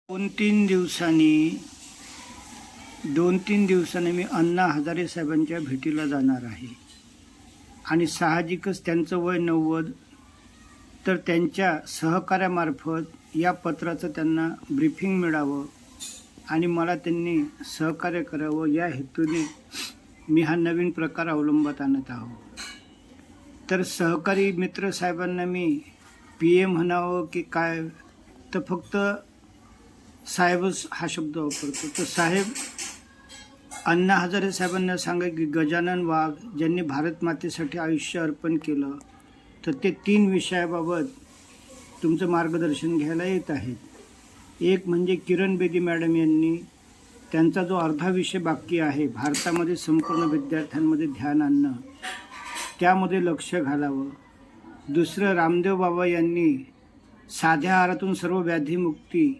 दोन तीन दिवसांनी मी अण्णा हजारे साहेबांच्या भेटीला जाणार आहे आणि साहजिकच त्यांचं वय 90, तर त्यांच्या सहकार्यामार्फत या पत्राचं त्यांना ब्रीफिंग मिळावं आणि मला त्यांनी सहकार्य करावं या हेतूने मी हा नवीन प्रकार अवलंबात आणत आहोत. तर सहकारी मित्र साहेबांना मी PM म्हणावं की काय, तर फक्त साहेबच हा शब्द वापरतो. तर साहेब अण्णा हजारे साहेबांना सांगा की गजानन वाघ ज्यांनी भारत मातेसाठी आयुष्य अर्पण केलं, तर ते 3 विषयाबाबत तुमचं मार्गदर्शन घ्यायला येत आहेत. एक म्हणजे किरण बेदी मॅडम यांनी त्यांचा जो अर्धा विषय बाकी आहे, भारतामध्ये संपूर्ण विद्यार्थ्यांमध्ये ध्यान आणणं, त्यामध्ये लक्ष घालावं. दुसरं रामदेव बाबा यांनी साध्या आहारातून सर्व व्याधीमुक्ती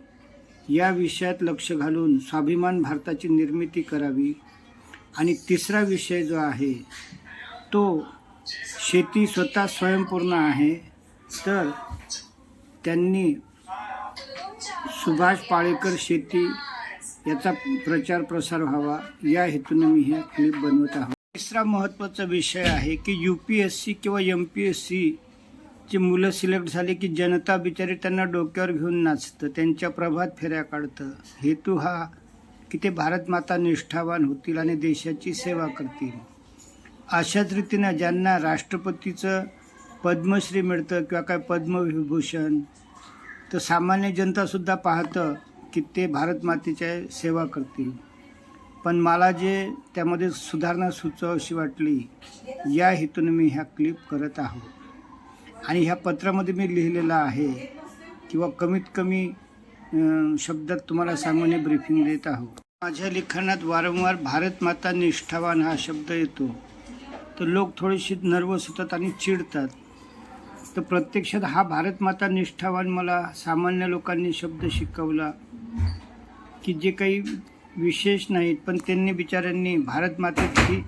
या विषयात लक्ष घालून स्वाभिमान भारताची निर्मिती करावी. आणि तिसरा विषय जो आहे तो शेती स्वतः स्वयंपूर्ण आहे, तर त्यांनी सुभाष पाळेकर शेती याचा प्रचार प्रसार व्हावा या हेतूने मी हे क्लिप बनवत आहोत. तिसरा महत्त्वाचा विषय आहे की UPSC किंवा MPSC ची मुलं सिलेक्ट झाले की जनता बिचारी त्यांना डोक्यावर घेऊन नाचतं, त्यांच्या प्रभात फेऱ्या काढतं. हेतू हा की ते भारत माता निष्ठावान होतील आणि देशाची सेवा करतील. अशाच रीतीनं ज्यांना राष्ट्रपतीचं पद्मश्री मिळतं किंवा काय पद्मविभूषण, तर सामान्य जनतासुद्धा पाहतं की ते भारत मातेच्या सेवा करतील. पण मला जे त्यामध्ये सुधारणा सुचवावीशी वाटली या हेतूने मी ह्या क्लिप करत आहोत. आणि ह्या पत्रामध्ये मी लिहिलेलं आहे किंवा कमीत कमी शब्दात तुम्हाला सांगून ब्रीफिंग देत आहोत. माझ्या लिखाणात वारंवार भारत माता निष्ठावान हा शब्द येतो, तर लोक थोडेसे नर्वस होतात आणि चिडतात. तर प्रत्यक्षात हा भारत माता निष्ठावान मला सामान्य लोकांनी शब्द शिकवला की जे काही विशेष नाहीत, पण त्यांनी बिचाऱ्यांनी भारत मातेची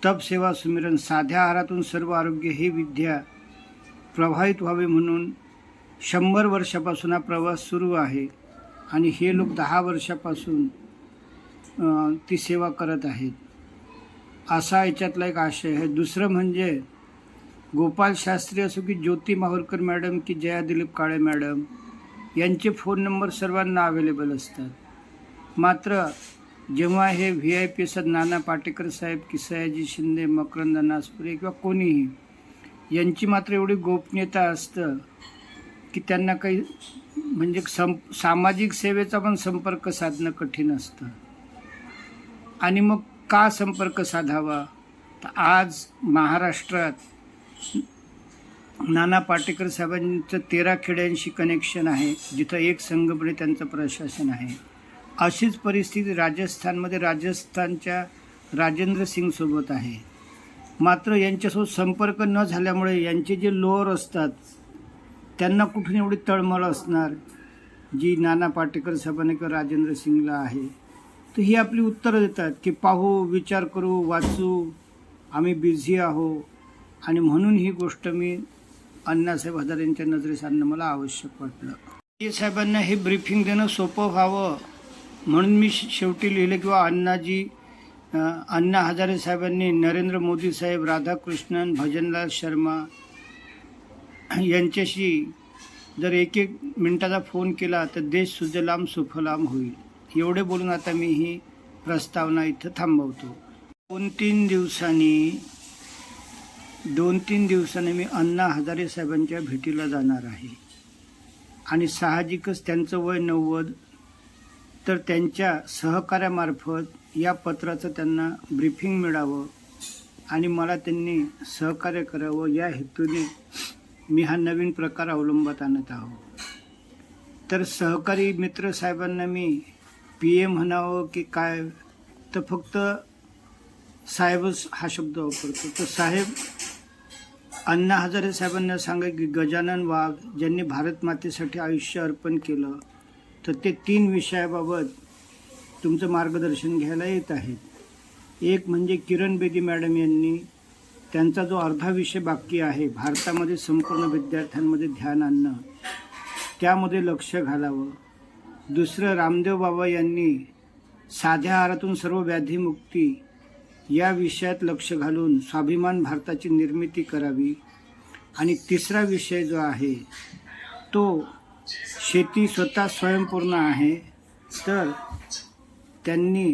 तप सेवा सुमिरन साध्या आहारातून सर्व आरोग्य हे विद्या प्रभावित व्हावे म्हणून 100 वर्षापासून हा प्रवास सुरू आहे आणि हे लोक 10 वर्षापासून ती सेवा करत आहेत, असा याच्यातला एक आशय आहे. दुसरं म्हणजे गोपाल शास्त्री असो की ज्योती माहुरकर मॅडम की जया दिलीप काळे मॅडम यांचे फोन नंबर सर्वांना अवेलेबल असतात. मात्र जेव्हा हे VIP असतात, नाना पाटेकर साहेब की सयाजी शिंदे, मकरंद नासपुरे किंवा कोणीही, यांची मात्र एवढी गोपनीयता असतं की त्यांना काही म्हणजे सामाजिक सेवेचा पण संपर्क साधणं कठीण असतं. आणि मग का संपर्क साधावा, तर आज महाराष्ट्रात नाना पाटेकर साहेबांचं 13 खेड्यांशी कनेक्शन आहे, जिथं एक संघपणे त्यांचं प्रशासन आहे. अशीच परिस्थिती राजस्थानमध्ये राजस्थानच्या राजेंद्र सिंगसोबत आहे. मात्र यांच्यासोबत संपर्क न झाल्यामुळे यांचे जे लोअर असतात त्यांना कुठून एवढी तळमळ असणार जी नाना पाटेकर साहेबांना किंवा राजेंद्र सिंगला आहे. तर ही आपली उत्तरं देतात की पाहू, विचार करू, वाचू, आम्ही बिझी आहो. आणि म्हणून ही गोष्ट मी अण्णासाहेब हजारे यांच्या नजरेस आणणं मला आवश्यक वाटलं. साहेबांना हे ब्रीफिंग देणं सोपं व्हावं म्हणून मी शेवटी लिहिलं किंवा अण्णा हजारे साहेबांनी नरेंद्र मोदी साहेब, राधाकृष्णन, भजनलाल शर्मा यांच्याशी जर 1-1 मिनिटाचा फोन केला तर देश सुजलाम सुफलाम होईल. एवढे बोलून आता मी ही प्रस्तावना इथं थांबवतो. 2-3 दिवसांनी मी अण्णा हजारे साहेबांच्या भेटीला जाणार आहे आणि साहजिकच त्यांचं वय 90, तर त्यांच्या सहकार्यामार्फत या पत्राचं त्यांना ब्रीफिंग मिळावं आणि मला त्यांनी सहकार्य करावं या हेतूने मी हा नवीन प्रकार अवलंबात आणत आहोत. तर सहकारी मित्र साहेबांना मी PM म्हणावं की काय, तर फक्त साहेबच हा शब्द वापरतो. तर साहेब अण्णा हजारे साहेबांना सांगा की गजानन वाघ ज्यांनी भारत मातेसाठी आयुष्य अर्पण केलं, तर ते 3 विषयाबाबत तुमचं मार्गदर्शन घ्यायला येत आहेत. एक म्हणजे किरण बेदी मॅडम यांनी त्यांचा जो अर्धा विषय बाकी आहे, भारतामध्ये संपूर्ण विद्यार्थ्यांमध्ये ध्यान आणणं, त्यामध्ये लक्ष घालावं. दुसरं रामदेव बाबा यांनी साध्या आहारातून सर्व व्याधीमुक्ती या विषयात लक्ष घालून स्वाभिमान भारताची निर्मिती करावी. आणि तिसरा विषय जो आहे तो शेती स्वतः स्वयंपूर्ण आहे, तर त्यांनी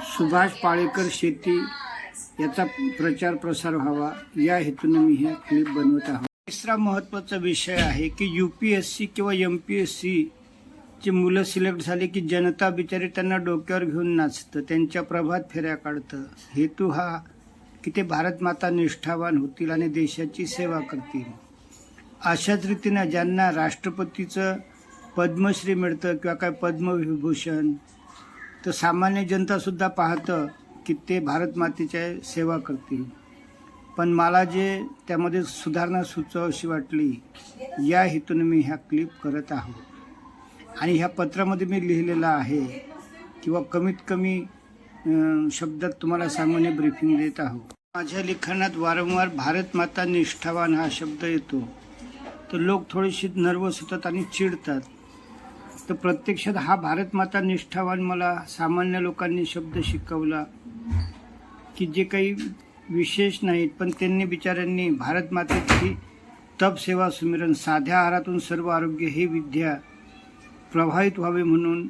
सुभाष पाळेकर शेती याचा प्रचार प्रसार व्हावा या हेतूने मी हे क्लिप बनवत आहोत. तिसरा महत्त्वाचा विषय आहे की UPSC किंवा MPSC ची मुलं सिलेक्ट झाली की जनता बिचारी त्यांना डोक्यावर घेऊन नाचतं, त्यांच्या प्रभात फेऱ्या काढतं. हेतू हा की ते भारत माता निष्ठावान होतील आणि देशाची सेवा करतील. अशाच रीतीनं ज्यांना राष्ट्रपतीचं पद्मश्री मिळतं किंवा काय पद्मविभूषण, तर सामान्य जनतासुद्धा पाहतं की ते भारत मातेच्या सेवा करतील. पण मला जे त्यामध्ये सुधारणा सुचवावीशी वाटली या हेतूने मी ह्या क्लिप करत आहोत. आणि ह्या पत्रामध्ये मी लिहिलेलं आहे किंवा कमीत कमी शब्दात तुम्हाला सामान्य ब्रीफिंग देत आहोत. माझ्या लिखाणात वारंवार भारत माता निष्ठावान हा शब्द येतो, तर लोक थोडेसे नर्वस होतात आणि चिडतात. तर प्रत्यक्षात हा भारत माता निष्ठावान मला सामान्य लोकांनी शब्द शिकवला की जे काही विशेष नाहीत, पण त्यांनी बिचाऱ्यांनी भारत मातेची तप सेवा सुमिरन साध्या आहारातून सर्व आरोग्य ही विद्या प्रभावित व्हावे म्हणून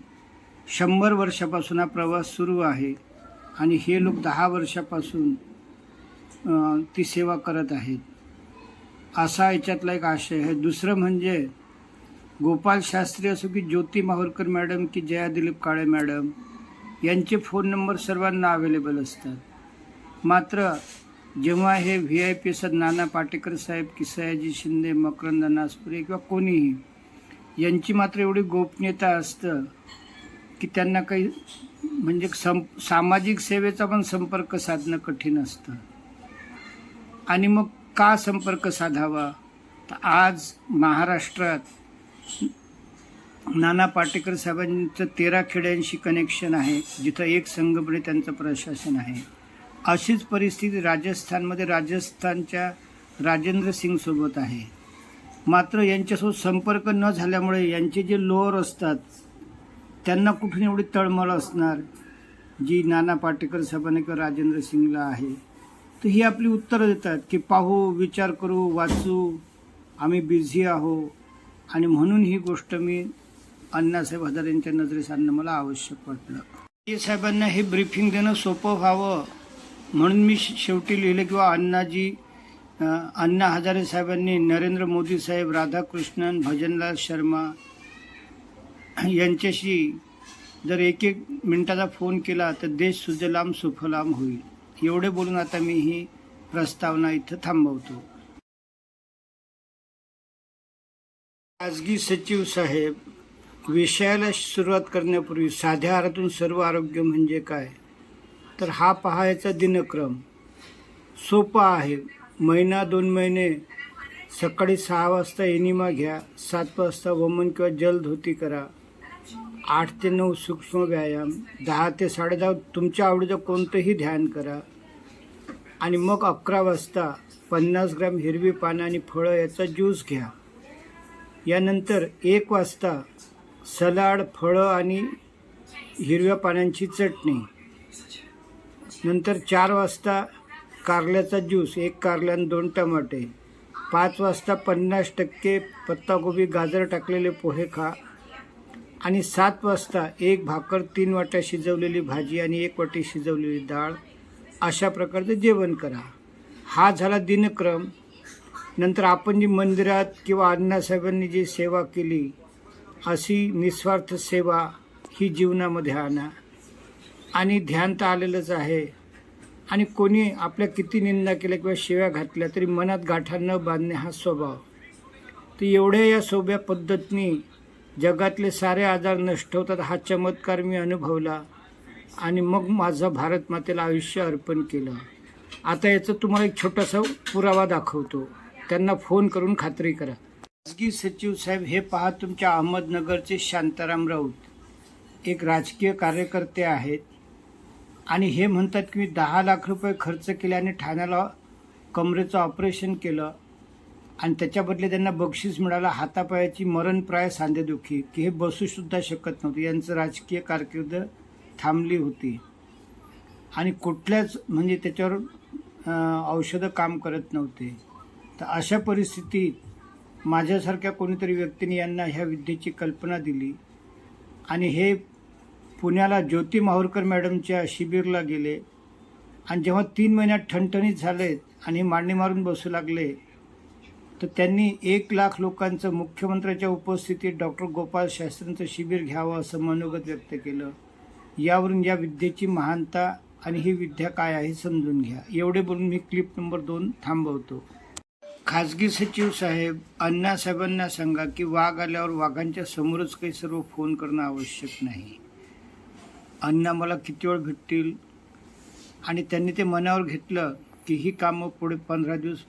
100 वर्षापासून हा प्रवास सुरू आहे. आणि हे लोक 10 वर्षापासून ती सेवा करत आहेत, असा याच्यातला एक आशय आहे. दुसरं म्हणजे गोपाल शास्त्री असो की ज्योती माहुरकर मॅडम की जया दिलीप काळे मॅडम यांचे फोन नंबर सर्वांना अवेलेबल असतात. मात्र जेव्हा हे VIP असतात, नाना पाटेकर साहेब की सयाजी शिंदे, मकरंद नासपुरे किंवा कोणीही, यांची मात्र एवढी गोपनीयता असतं की त्यांना काही म्हणजे सामाजिक सेवेचा पण संपर्क साधणं कठीण असतं. आणि मग का संपर्क साधावा, तर आज महाराष्ट्रात नाना पाटेकर साहेबांचं 13 खेड्यांशी कनेक्शन आहे, जिथं एक संघपणे त्यांचं प्रशासन आहे. अशीच परिस्थिती राजस्थानच्या राजेंद्र सिंग सोबत आहे. मात्र यांच्यासोबत संपर्क न झाल्यामुळे यांचे जे लोअर असतात त्यांना कुठून एवढी तळमळ असणार जी नाना पाटेकर साहेबांना किंवा राजेंद्र सिंगला आहे. तर ही आपली उत्तरं देतात की पाहू, विचार करू, वाचू, आम्ही बिझी आहो. आणि म्हणून ही गोष्ट मी अण्णासाहेब हजारे यांच्या नजरेस आणणं मला आवश्यक वाटलं. साहेबांना हे ब्रीफिंग देणं सोपं व्हावं म्हणून मी शेवटी लिहिलं किंवा अण्णा हजारे साहेबांनी नरेंद्र मोदी साहेब, राधाकृष्णन, भजनलाल शर्मा यांच्याशी जर 1-1 मिनिटाचा फोन केला तर देश सुजलाम सुफलाम होईल. एवढे बोलून आता मी ही प्रस्तावना इथं थांबवतो. खाजगी सचिव साहेब, विषयाला सुरुवात करण्यापूर्वी साध्या आहारातून सर्व आरोग्य म्हणजे काय, तर हा पहायचा दिनक्रम सोपा आहे. 1-2 महिने सकाळी 6 वाजता एनिमा घ्या, 7 वाजता वमन किंवा जलधोती करा, 8 ते 9 सूक्ष्म व्यायाम, 10 ते 10:30 तुमच्या आवडीचं कोणतंही ध्यान करा. आणि मग 11 वाजता 50 ग्रॅम हिरवी पानं आणि फळं याचा ज्यूस घ्या. यानंतर 1 वाजता सलाड, फळं आणि हिरव्या पानांची चटणी. नंतर 4 वाजता कारल्याचा ज्यूस, 1 कारला आणि 2 टमाटे. 5 वाजता 50% पत्ताकोबी, गाजर टाकलेले पोहे खा. आणि 7 वाजता 1 भाकर, 3 वाट्या शिजवलेली भाजी आणि 1 वाटी शिजवलेली डाळ अशा प्रकारचं जेवण करा. हा झाला दिनक्रम. नंतर आपण जी मंदिरात किंवा अण्णासाहेबांनी जी सेवा केली अशी निस्वार्थ सेवा ही जीवनामध्ये आणा. आणि ध्यान तर आलेलंच आहे. आणि कोणी आपल्या किती निंदा केल्या किंवा शिव्या घातल्या तरी मनात गाठा न बांधणे हा स्वभाव. तर एवढ्या या सोप्या पद्धतीने जगातले सारे आजार नष्ट होतात हा चमत्कार मी अनुभवला. आणि मग माझं भारत मातेला आयुष्य अर्पण केलं. आता याचा तुम्हाला एक छोटासा पुरावा दाखवतो. त्यांना फोन करून खात्री करा. खाजगी सचिव साहेब, हे पहा तुमच्या अहमदनगरचे शांताराम राऊत एक राजकीय कार्यकर्ते आहेत आणि हे म्हणतात की मी 10 लाख रुपये खर्च केले आणि ठाण्याला कमरेचं ऑपरेशन केलं आणि त्याच्या बदले त्यांना बक्षीस मिळालं हातापायाची मरणप्राय सांधेदुखी, की हे बसूसुद्धा शकत नव्हते. यांचं राजकीय कारकीर्द थांबली होती आणि कुठल्याच म्हणजे त्याच्यावर औषधं काम करत नव्हते. तर अशा परिस्थितीत माझ्यासारख्या कोणीतरी व्यक्तीने यांना ह्या विद्येची कल्पना दिली आणि हे पुण्याला ज्योती माहुरकर मॅडमच्या शिबिरला गेले. आणि जेव्हा 3 महिन्यात ठणठणीत झालेत आणि मांडी मारून बसू लागले, तर त्यांनी 1,00,000 लोकांचं मुख्यमंत्र्यांच्या उपस्थितीत डॉक्टर गोपाळ शास्त्रींचं शिबिर घ्यावं असं मनोगत व्यक्त केलं. यावरून या विद्येची महानता आणि ही विद्या काय आहे समजून घ्या. एवढे बोलून मी क्लिप नंबर 2 थांबवतो. खाजगी सचिव साहेब, अण्णासाहेबांना सांगा की वाघ आल्यावर वाघांच्या समोरच काही सर्व फोन करणं आवश्यक नाही. अण्णा मला किती वेळ भेटतील आणि त्यांनी ते मनावर घेतलं की ही कामं पुढे 15 दिवस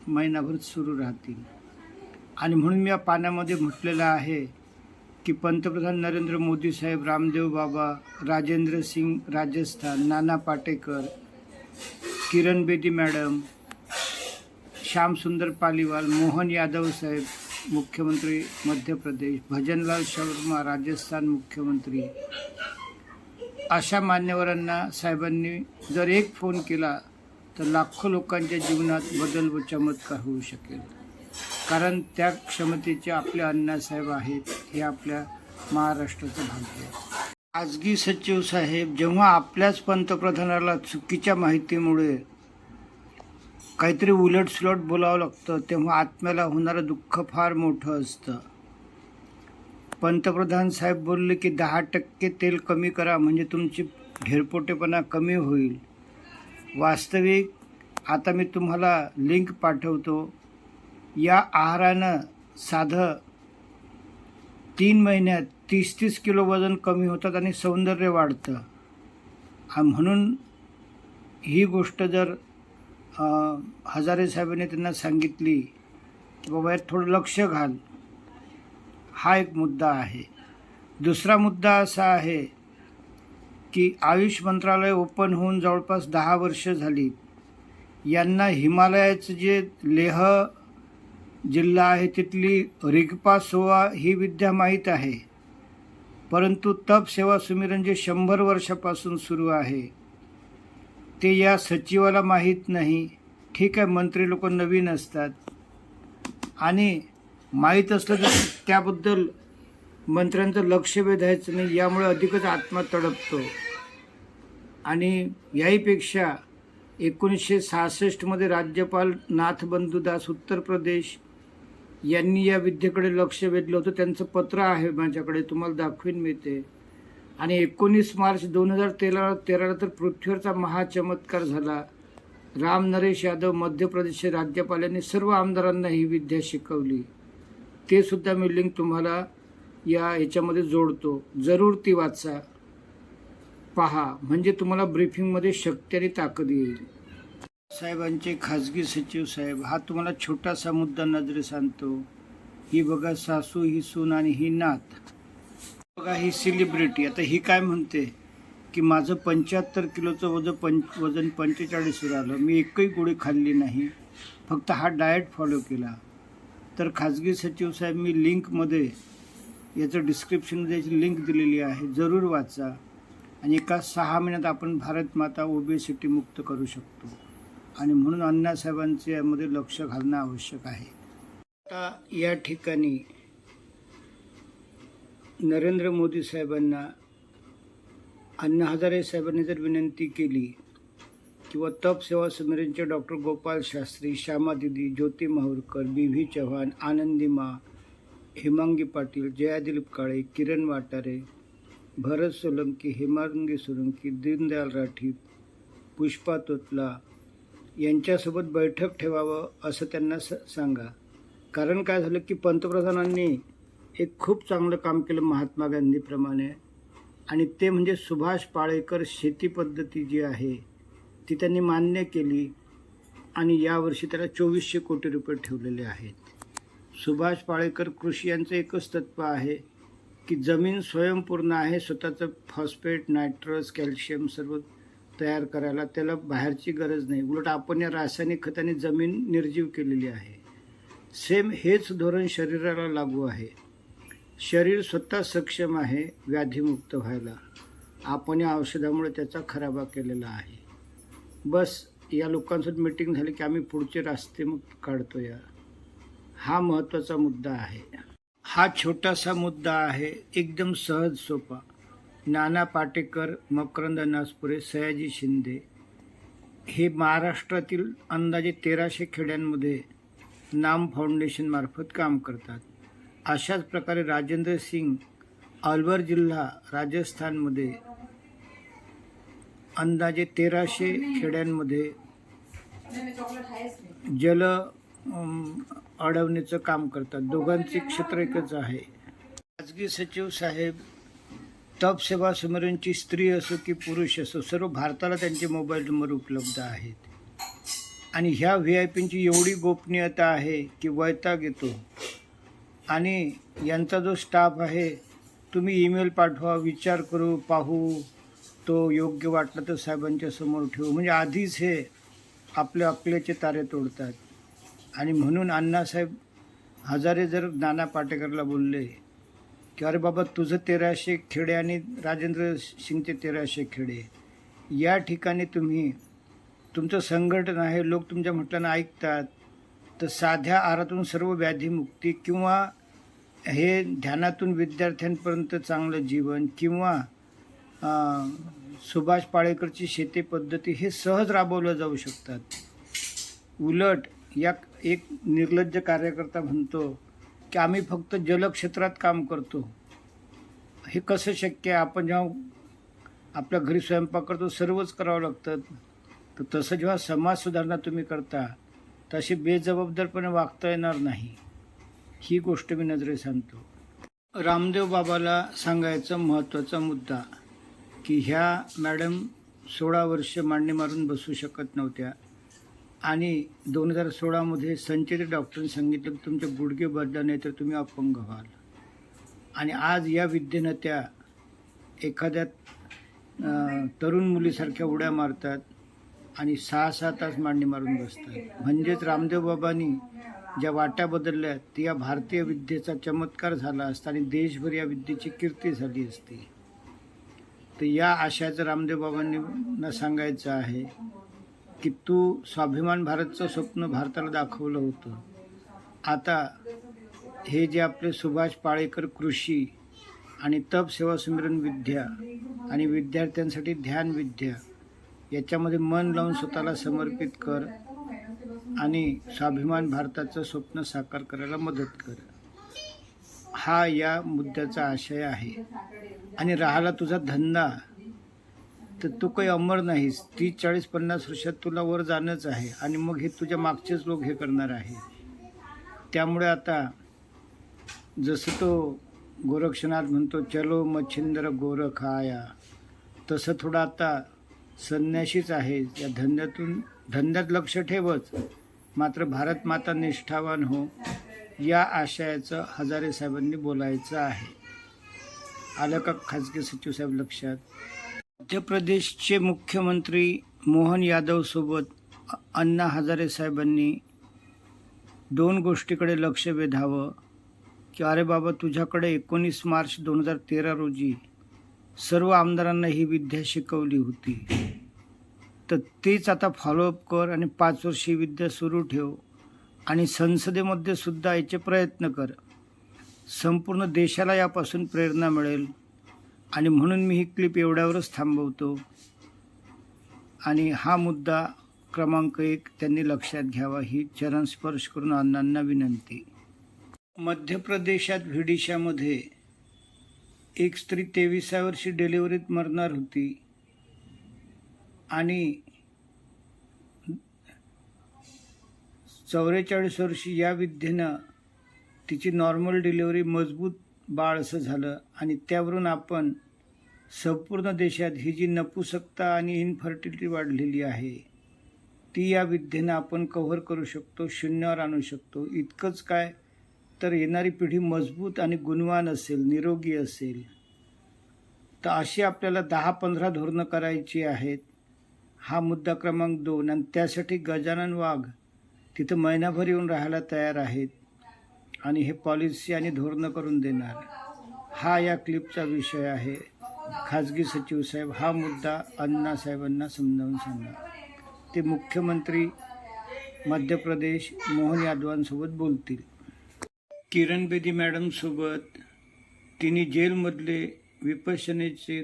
महिनाभर सुरू राहतील. आणि म्हणून मी या पानामध्ये म्हटलेलं आहे की पंतप्रधान नरेंद्र मोदी साहेब, रामदेव बाबा, राजेंद्र सिंग राजस्थान, नाना पाटेकर, किरण बेदी मॅडम, श्याम सुंदर पालीवाल, मोहन यादव साहेब मुख्यमंत्री मध्य प्रदेश, भजनलाल शर्मा राजस्थान मुख्यमंत्री, अशा मान्यवरांना साहेबांनी जर एक फोन केला तर लाखो लोकांच्या जीवनात बदल व चमत्कार होऊ शकेल. कारण त्या क्षमतेचे आपले अण्णासाहेब आहेत. हे आपल्या महाराष्ट्राचं भाग्य आहे. खाजगी सचिव साहेब, जेव्हा आपल्याच पंतप्रधानाला चुकीच्या माहितीमुळे काहीतरी उलटसुलट बोलावं लागतं तेव्हा आत्म्याला होणारं दुःख फार मोठं असतं. पंतप्रधान साहेब बोलले की 10% तेल कमी करा म्हणजे तुमची ढेरपोटेपणा कमी होईल. वास्तविक आता मी तुम्हाला लिंक पाठवतो. या आहारानं साधं 3 महिन्यात 30-30 किलो वजन कमी होतात आणि सौंदर्य वाढतं. म्हणून ही गोष्ट जर हजारे साहेबांनी त्यांना सांगितली की बाबा यात थोडं लक्ष घाल, हा एक मुद्दा आहे. दुसरा मुद्दा असा आहे की आयुष मंत्रालय ओपन होऊन जवळपास 10 वर्ष झाली. यांना जे लेह जिल्हा आहे तिथली रिगपा सोवा ही विद्या माहीत आहे, परंतु तप सेवा सुमिरन जे 100 वर्षापासून सुरू आहे ते या सचिवाला माहीत नाही. ठीक आहे, मंत्री लोक नवीन असतात आणि माहीत असलं तर त्याबद्दल मंत्र्यांचं लक्ष वेधायचं नाही. यामुळे अधिकच आत्मा तडपतो. आणि याहीपेक्षा 1966 राज्यपाल नाथबंधू दास उत्तर प्रदेश यांनी या विद्येकडे लक्ष वेधलं होतं. त्यांचं पत्र आहे माझ्याकडे, तुम्हाला दाखवीन मी ते. आणि 19 मार्च 2013 तर पृथ्वीवरचा महाचमत्कार झाला. राम नरेश यादव मध्य प्रदेशचे राज्यपाल यांनी सर्व आमदारांना ही विद्या शिकवली. ते सुद्धा मी लिंक तुम्हाला याच्यामध्ये जोडतो. जरूर ती वाचा, पहा, म्हणजे तुम्हाला ब्रीफिंगमध्ये शक्ती आणि ताकद येईल. साहेबांचे खाजगी सचिव साहेब, हा तुम्हाला छोटासा मुद्दा नजरेस आणतो. ही बघा सासू, ही सून आणि ही नात. बघा ही सेलिब्रिटी. आता ही काय म्हणते की माझं 75 किलोचं वजन 45वर आलं, मी एकही गोळी खाल्ली नाही, फक्त हा डाएट फॉलो केला. तर खाजगी सचिव साहेब, मी लिंकमध्ये याचं डिस्क्रिप्शनमध्ये याची लिंक दिलेली आहे, जरूर वाचा. आणि एका 6 महिन्यात आपण भारत माता ओबेसिटी मुक्त करू शकतो. आणि म्हणून अण्णासाहेबांचे यामध्ये लक्ष घालणं आवश्यक आहे. आता या ठिकाणी नरेंद्र मोदी साहेबांना अण्णा हजारे साहेबांनी जर विनंती केली किंवा तप सेवा समितीचे डॉक्टर गोपाळ शास्त्री, श्यामा दिदी, ज्योती माहुरकर, बी.व्ही. चव्हाण, आनंदी मा, हेमांगी पाटील, जया दिलीप काळे, किरण वाटारे, भरत सोलंकी, हेमांगी सोलंकी, दीनदयाल राठी, पुष्पा तोतला यांच्यासोबत बैठक ठेवावं असं त्यांना सांगा. कारण काय झालं की पंतप्रधानांनी एक खूप चांगलं काम केलं महात्मा गांधीप्रमाणे, आणि ते म्हणजे सुभाष पाळेकर शेती पद्धती जी आहे ती त्यांनी मान्य केली. आणि यावर्षी त्याला 2400 कोटी रुपये ठेवलेले आहेत. सुभाष पाळेकर कृषी यांचं एकच तत्त्व आहे की जमीन स्वयंपूर्ण आहे, स्वतःचं फॉस्फेट, नायट्रस, कॅल्शियम सर्व तयार करायला, त्याला बाहेरची गरज नाही. उलट आपण या रासायनिक खताने जमीन निर्जीव केलेली आहे. सेम हेच धोरण शरीराला लागू आहे. शरीर स्वतः सक्षम आहे व्याधीमुक्त व्हायला. आपण या औषधामुळे त्याचा खराबा केलेला आहे. बस या लोकांसोबत मीटिंग झाली की आम्ही पुढचे रस्ते मग काढतो. हा महत्त्वाचा मुद्दा आहे. हा छोटासा मुद्दा आहे, एकदम सहज सोपा. नाना पाटेकर, मकरंद नासपुरे, सयाजी शिंदे हे महाराष्ट्रातील अंदाजे 1300 खेड्यांमध्ये नाम फाउंडेशनमार्फत काम करतात. अशाच प्रकारे राजेंद्र सिंग अलवर जिल्हा राजस्थानमध्ये अंदाजे 1300 खेड्यांमध्ये जल अडवणीचं काम करतात. दोघांचे क्षेत्र एकच आहे. खाजगी सचिव साहेब तप सेवा सुमरणची स्त्री असो की पुरुष असो, सर्व भारताला त्यांचे मोबाईल नंबर उपलब्ध आहेत. आणि ह्या VIP-ची एवढी गोपनीयता आहे की वैताग येतो. आणि यांचा जो स्टाफ आहे, तुम्ही ईमेल पाठवा, विचार करू, पाहू, तो योग्य वाटला तर साहेबांच्या समोर ठेवू, म्हणजे आधीच हे आपल्या अकलेचे तारे तोडतात. आणि म्हणून अण्णासाहेब हजारे जर नाना पाटेकरला बोलले की अरे बाबा, तुझं 1300 खेडे आणि राजेंद्र सिंगचे 1300 खेडे, या ठिकाणी तुम्ही तुमचं संघटन आहे, लोक तुमच्या म्हटल्यानं ऐकतात, तर साध्या आहारातून सर्व व्याधीमुक्ती किंवा हे ध्यानातून विद्यार्थ्यांपर्यंत चांगलं जीवन किंवा सुभाष पाळेकरची शेती पद्धती हे सहज राबवलं जाऊ शकतात. उलट या एक निर्लज्ज कार्यकर्ता म्हणतो की आम्ही फक्त जलक्षेत्रात काम करतो. हे कसं शक्य आहे? आपण जेव्हा आपल्या घरी स्वयंपाक करतो सर्वच करावं लागतं. तर तसं जेव्हा समाज सुधारणा तुम्ही करता, तशी बेजबाबदारपणे वागता येणार नाही. ही गोष्ट मी नजरेस आणतो. रामदेव बाबाला सांगायचा महत्त्वाचा मुद्दा की ह्या मॅडम 16 वर्ष मांडी मारून बसू शकत नव्हत्या. आणि 2016मध्ये संचेती डॉक्टरांनी सांगितलं की तुमचे गुडघे बदला नाही तर तुम्ही अपंग व्हाल. आणि आज या विद्येनं त्या एखाद्या तरुण मुलीसारख्या उड्या मारतात आणि 6-6 तास मांडी मारून बसतात. म्हणजेच रामदेव बाबांनी ज्या वाट्या बदलल्या ती या भारतीय विद्येचा चमत्कार झाला असता आणि देशभर या विद्येची कीर्ती झाली असती. तर या आशयाचं रामदेव बाबांना सांगायचं आहे की तू स्वाभिमान भारतचं स्वप्न भारताला दाखवलं होतं. आता हे जे आपले सुभाष पाळेकर कृषी आणि तप सेवा सुमिरन विद्या आणि विद्यार्थ्यांसाठी ध्यान विद्या याच्यामध्ये मन लावून स्वतःला समर्पित कर आणि स्वाभिमान भारताचं स्वप्न साकार करायला मदत कर. हा या मुद्द्याचा आशय आहे. आणि राहिला तुझा धंदा, तर तू काही अमर नाहीस. 30-40-50 वर्षात तुला वर जाणंच आहे आणि मग हे तुझ्या मागचेच लोक हे करणार आहे. त्यामुळे आता जसं तो गोरक्षनाथ म्हणतो चलो मच्छिंद्र गोरख आया, तसं थोडं आता संन्याशीच आहे. या धंद्यात लक्ष ठेवच, मात्र भारत माता निष्ठावान हो, या आशयाचं हजारे साहेबांनी बोलायचं आहे. आलं का खाजगी सचिव साहेब लक्षात? मध्य प्रदेशचे मुख्यमंत्री मोहन यादवसोबत अण्णा हजारे साहेबांनी 2 गोष्टीकडे लक्ष वेधावं की अरे बाबा, तुझ्याकडे 19 मार्च 2013 रोजी सर्व आमदारांना ही विद्या शिकवली होती, तर तेच आता फॉलोअप कर आणि 5 वर्ष ही विद्या सुरू ठेव आणि संसदेमध्ये सुद्धा याचे प्रयत्न कर. संपूर्ण देशाला यापासून प्रेरणा मिळेल. आणि म्हणून मी ही क्लिप एवढ्यावरच थांबवतो. आणि हा मुद्दा क्रमांक 1 त्यांनी लक्षात घ्यावा, ही चरण स्पर्श करून अण्णांना विनंती. मध्य प्रदेशात विदिशामध्ये एक स्त्री 23व्या वर्षी डिलिव्हरीत मरणार होती आणि 44 वर्षी या विद्येनं तिची नॉर्मल डिलिव्हरी, मजबूत बाळ असं झालं. आणि त्यावरून आपण संपूर्ण देशात ही जी नपुसकता आणि इन्फर्टिलिटी वाढलेली आहे ती या विद्येनं आपण कव्हर करू शकतो, शून्यावर आणू शकतो. इतकंच काय, तर येणारी पिढी मजबूत आणि गुणवान असेल, निरोगी असेल. तर अशी आपल्याला 10-15 धोरणं करायची आहेत. हा मुद्दा क्रमांक 2. आणि त्यासाठी गजानन वाघ तिथं महिनाभर येऊन राहायला तयार आहेत. आणि हे पॉलिसी आणि धोरणं करून देणार. हा या क्लिपचा विषय आहे. खाजगी सचिव साहेब हा मुद्दा अण्णासाहेबांना समजावून सांगा. ते मुख्यमंत्री मध्य प्रदेश मोहन यादवांसोबत बोलतील. किरण बेदी मॅडमसोबत तिने जेलमधले विपश्यनेचे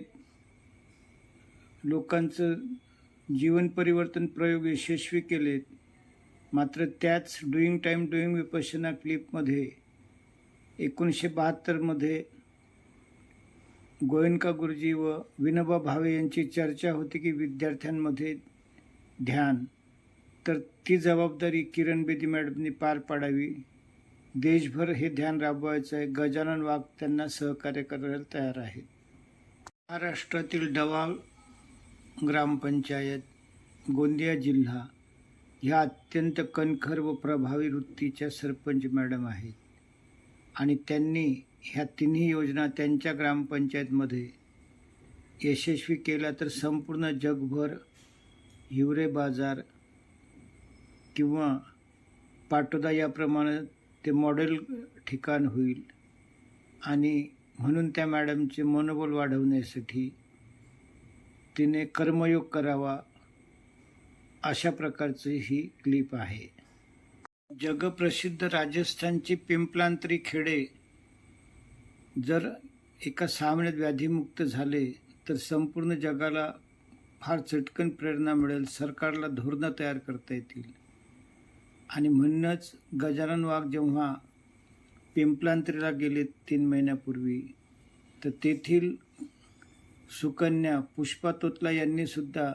लोकांचं जीवन परिवर्तन प्रयोग यशस्वी केलेत. मात्र त्याच डुईंग टाईम डुईंग विपश्यना क्लिपमध्ये 1972मध्ये गोयनका गुरुजी व विनोबा भावे यांची चर्चा होती की विद्यार्थ्यांमध्ये ध्यान, तर ती जबाबदारी किरण बेदी मॅडमनी पार पाडावी. देशभर हे ध्यान राबवायचं आहे. गजानन वाघ त्यांना सहकार्य करायला तयार आहेत. महाराष्ट्रातील डवाळ ग्रामपंचायत, गोंदिया जिल्हा ह्या अत्यंत कणखर व प्रभावी वृत्तीच्या सरपंच मॅडम आहेत आणि त्यांनी ह्या तिन्ही योजना त्यांच्या ग्रामपंचायतमध्ये यशस्वी केल्या तर संपूर्ण जगभर हिवरे बाजार किंवा पाटोदा याप्रमाणे ते मॉडेल ठिकाण होईल. आणि म्हणून त्या मॅडमचे मनोबल वाढवण्यासाठी तिने कर्मयोग करावा अशा प्रकारची ही क्लिप आहे. जगप्रसिद्ध राजस्थानचे पिंपलांतरी खेडे जर एका 6 महिन्यात व्याधीमुक्त झाले तर संपूर्ण जगाला फार चटकन प्रेरणा मिळेल. सरकारला धोरणं तयार करता येतील. आणि म्हणूनच गजानन वाघ जेव्हा पिंपलांतरीला गेले 3 महिन्यापूर्वी, तर तेथील सुकन्या पुष्पा तोतला यांनी सुद्धा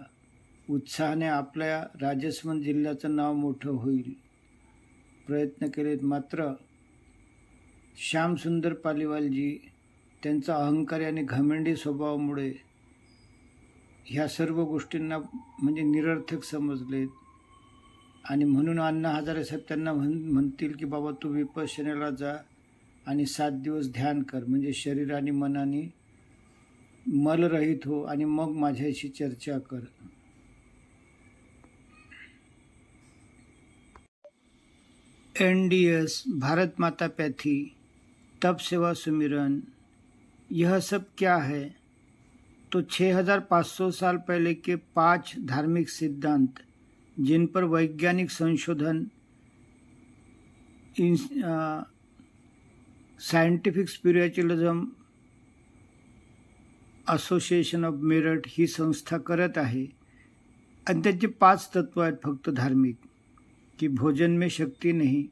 उत्साहाने आपल्या राजसमंद जिल्ह्याचं नाव मोठं होईल प्रयत्न केलेत. मात्र श्यामसुंदर पालीवालजी त्यांचा अहंकारी आणि घमेंडी स्वभावामुळे ह्या सर्व गोष्टींना म्हणजे निरर्थक समजलेत. आणि म्हणून अण्णा हजारे साहेब त्यांना म्हणतील की बाबा तू विपश्यनेला जा आणि 7 दिवस ध्यान कर, म्हणजे शरीर आणि मनाने मलरहित हो आणि मग माझ्याशी चर्चा कर. NDS, भारत माता पैथी, तप सेवा सुमिरन, यह सब क्या है? तो 6500 साल पहले के 5 धार्मिक सिद्धांत जिन पर वैज्ञानिक संशोधन सायंटिफिक स्पिरिच्युअलिझम असोसिएशन ऑफ मेरठ ही संस्था करत आहे. आणि त्याचे 5 तत्व आहेत फक्त धार्मिक, कि भोजन में शक्ति नहीं,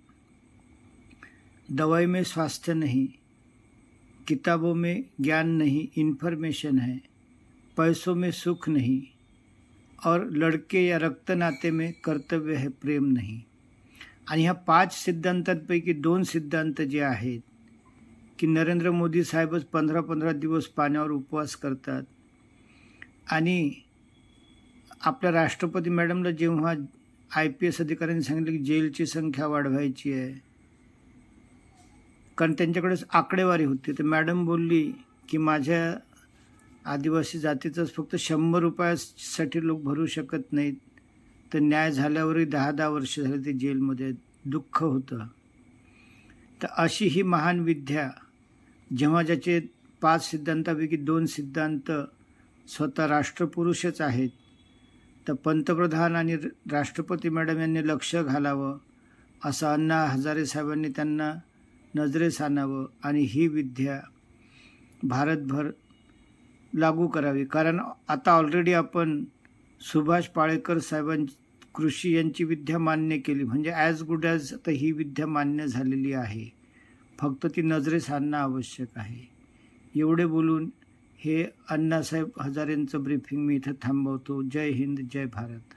दवाई में स्वास्थ्य नहीं, किताबों में ज्ञान नहीं इन्फॉर्मेशन है, पैसों में सुख नहीं और लड़के या रक्त नाते में कर्तव्य है प्रेम नहीं. आणि ह्या 5 सिद्धांतांपैकी 2 सिद्धांत जे आहेत की नरेंद्र मोदी साहेबच 15-15 दिवस पाण्यावर उपवास करतात. आणि आपल्या राष्ट्रपती मॅडमला जेव्हा IPS अधिकाऱ्यांनी सांगितलं की जेलची संख्या वाढवायची आहे, कारण त्यांच्याकडे आकडेवारी होती, तर मॅडम बोलली की माझ्या आदिवासी जातीचंच फक्त 100 रुपयासाठी लोक भरू शकत नाहीत, तर न्याय झाल्यावरही 10-10 वर्ष झाले ते जेलमध्ये. दुःख होतं. तर अशी ही महान विद्या जेव्हा ज्याचे 5 सिद्धांतापैकी 2 सिद्धांत स्वतः राष्ट्रपुरुषच आहेत, तर पंतप्रधान आणि राष्ट्रपती मॅडम यांनी लक्ष घालावं असं अण्णा हजारे साहेबांनी त्यांना नजरेस आणावं आणि ही विद्या भारतभर लागू करावी. कारण आता ऑलरेडी आपण सुभाष पाळेकर साहेबांची कृषी यांची विद्या मान्य केली, म्हणजे ॲज गुड ॲज आता ही विद्या मान्य झालेली आहे. फक्त ती नजरेस आणणं आवश्यक आहे. एवढे बोलून हे अण्णासाहेब हजारेंचं ब्रीफिंग मी इथं थांबवतो. जय हिंद, जय भारत.